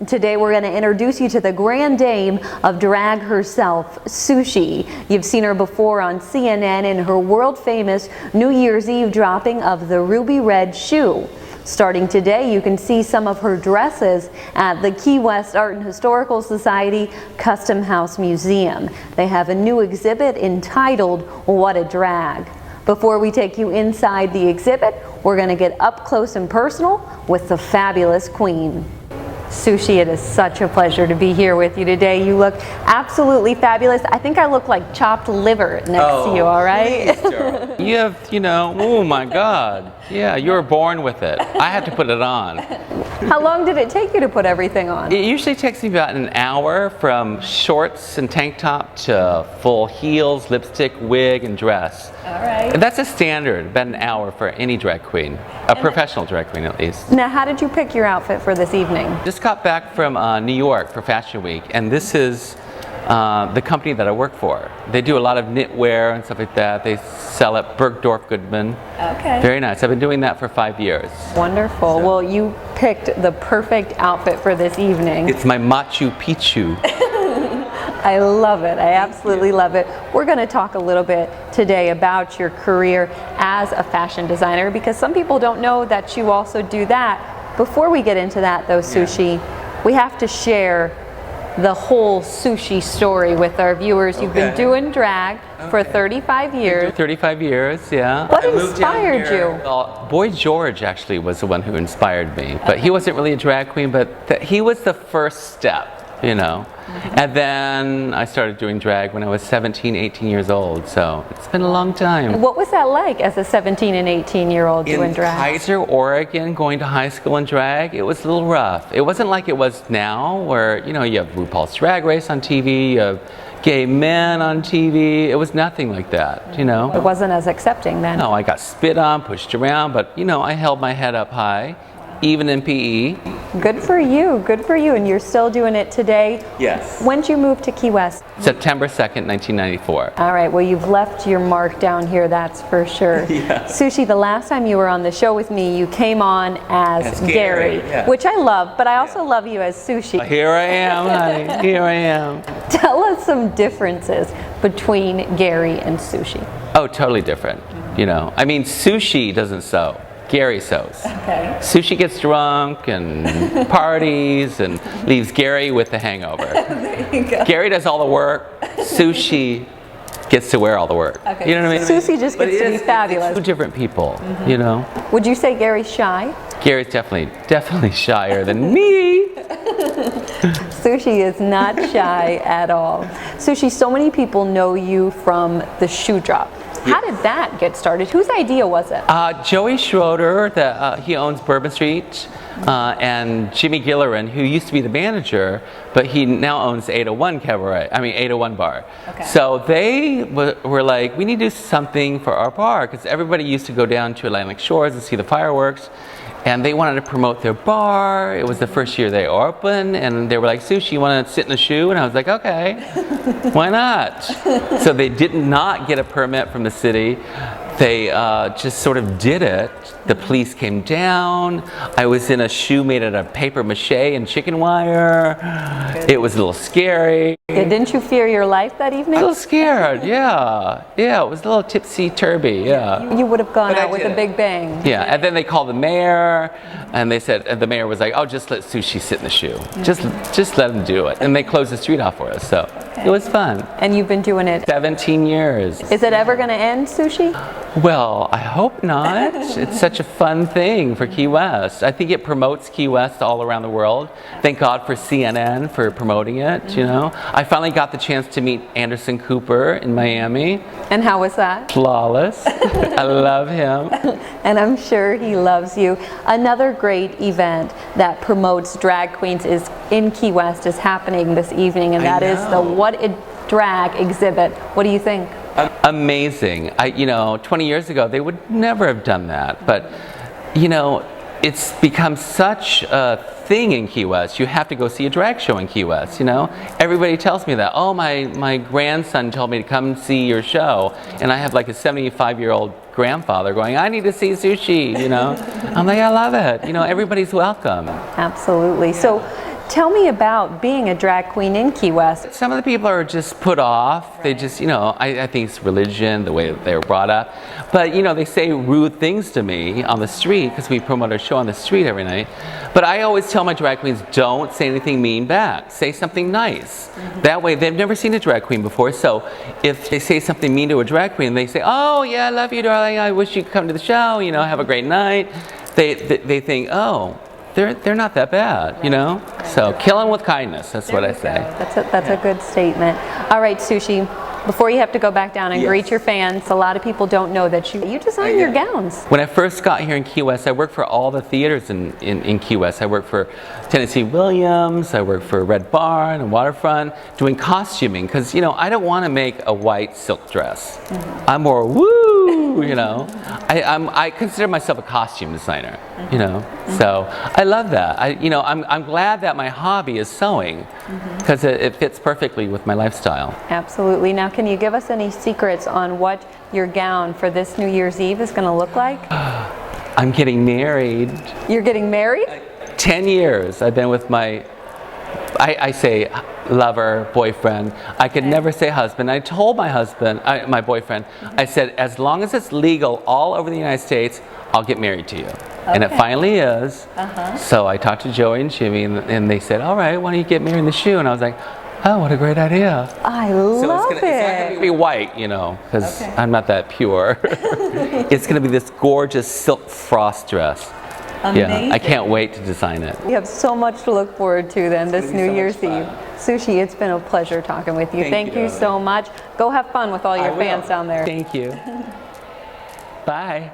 Today we're going to introduce you to the grand dame of drag herself, Sushi. You've seen her before on CNN in her world-famous New Year's Eve dropping of the ruby red shoe. Starting today, you can see some of her dresses at the Key West Art and Historical Society Custom House Museum. They have a new exhibit entitled, What a Drag. Before we take you inside the exhibit, we're going to get up close and personal with the fabulous queen. Sushi, it is such a pleasure to be here with you today. You look absolutely fabulous. I think I look like chopped liver next to you, all right? Please, you have, oh my God. Yeah, you were born with it. I had to put it on. How long did it take you to put everything on? It usually takes me about an hour from shorts and tank top to full heels, lipstick, wig, and dress. All right. That's a standard, about an hour for any drag queen, a professional drag queen at least. Now, how did you pick your outfit for this evening? Just got back from New York for Fashion Week, and this is the company that I work for. They do a lot of knitwear and stuff like that. They sell at Bergdorf Goodman. Okay. Very nice. I've been doing that for 5 years. Wonderful. So. Well, you picked the perfect outfit for this evening. It's my Machu Picchu. I love it. I absolutely love it. We're going to talk a little bit today about your career as a fashion designer, because some people don't know that you also do that. Before we get into that though, Sushi, we have to share the whole Sushi story with our viewers. You've been doing drag for 35 years. 35 years, yeah. What inspired you? Well, Boy George actually was the one who inspired me, but he wasn't really a drag queen, but he was the first step. And then I started doing drag when I was 17, 18 years old, so it's been a long time. What was that like as a 17 and 18-year-old doing drag? In Kaiser, Oregon, going to high school in drag, it was a little rough. It wasn't like it was now, where, you have RuPaul's Drag Race on TV, you have gay men on TV. It was nothing like that, It wasn't as accepting then. No, I got spit on, pushed around, but, I held my head up high. Even in PE. Good for you, and you're still doing it today. Yes. When did you move to Key West? September 2nd, 1994. All right, well, you've left your mark down here, that's for sure. Yeah. Sushi, the last time you were on the show with me, you came on as Gary, which I love, but I also love you as Sushi. Here I am, honey, here I am. Tell us some differences between Gary and Sushi. Oh, totally different, I mean, Sushi doesn't sew. Gary sews. Okay. Sushi gets drunk and parties and leaves Gary with the hangover. There you go. Gary does all the work. Sushi gets to wear all the work. Okay. You know what I mean? Sushi just gets to be fabulous. It's two different people, Would you say Gary's shy? Gary's definitely shyer than me. Sushi is not shy at all. Sushi, so many people know you from the shoe drop. How did that get started? Whose idea was it? Joey Schroeder, he owns Bourbon Street, and Jimmy Gillerin, who used to be the manager, but he now owns 801 Bar. Okay. So they were like, we need to do something for our bar, because everybody used to go down to Atlantic Shores and see the fireworks. And they wanted to promote their bar. It was the first year they opened, and they were like, Sushi, you want to sit in the shoe? And I was like, okay, why not? So they did not get a permit from the city. They just sort of did it. The police came down. I was in a shoe made out of paper mache and chicken wire. It was a little scary. Didn't you fear your life that evening? A little scared, yeah. Yeah, it was a little tipsy-turvy, yeah. You would have gone out with a big bang. Yeah, and then they called the mayor, and they said, and the mayor was like, oh, just let Sushi sit in the shoe. Just let him do it. And they closed the street off for us, so it was fun. And you've been doing it 17 years. Is it ever going to end, Sushi? Well, I hope not. It's such a fun thing for Key West. I think it promotes Key West all around the world. Thank God for CNN for promoting it, I finally got the chance to meet Anderson Cooper in Miami. And how was that? Flawless. I love him. And I'm sure he loves you. Another great event that promotes drag queens is in Key West is happening this evening, and that is the What a Drag exhibit. What do you think? Amazing. 20 years ago, they would never have done that. But, it's become such a thing in Key West. You have to go see a drag show in Key West, Everybody tells me that. Oh, my grandson told me to come see your show. And I have like a 75-year-old grandfather going, I need to see Sushi, I'm like, I love it. Everybody's welcome. Absolutely. So Tell me about being a drag queen in Key West. Some of the people are just put off. They just, I think it's religion, the way that they were brought up. But, they say rude things to me on the street because we promote our show on the street every night. But I always tell my drag queens, don't say anything mean back. Say something nice. That way, they've never seen a drag queen before. So if they say something mean to a drag queen, they say, oh, yeah, I love you, darling. I wish you could come to the show. Have a great night. They think, oh, they're not that bad, So kill them with kindness. That's what I say. That's a good statement. All right, Sushi. Before you have to go back down and greet your fans, a lot of people don't know that you design your gowns. When I first got here in Key West, I worked for all the theaters in Key West. I worked for Tennessee Williams, I worked for Red Barn and Waterfront, doing costuming, because I don't want to make a white silk dress. I'm more woo, I consider myself a costume designer, So I love that. I'm glad that my hobby is sewing, because it fits perfectly with my lifestyle. Absolutely. Now, can you give us any secrets on what your gown for this New Year's Eve is going to look like? I'm getting married. You're getting married? 10 years I've been with my, I say lover, boyfriend. I could never say husband. I told my husband, my boyfriend, I said, as long as it's legal all over the United States, I'll get married to you. And it finally is. So I talked to Joey and Jimmy, and they said, all right, why don't you get married in the shoe? And I was like, oh, what a great idea. I love it. It's not going to be white, because I'm not that pure. It's going to be this gorgeous silk frost dress. Amazing. Yeah, I can't wait to design it. We have so much to look forward to then this New Year's Eve. Sushi, it's been a pleasure talking with you. Thank you so much. Go have fun with all your fans down there. Thank you. Bye.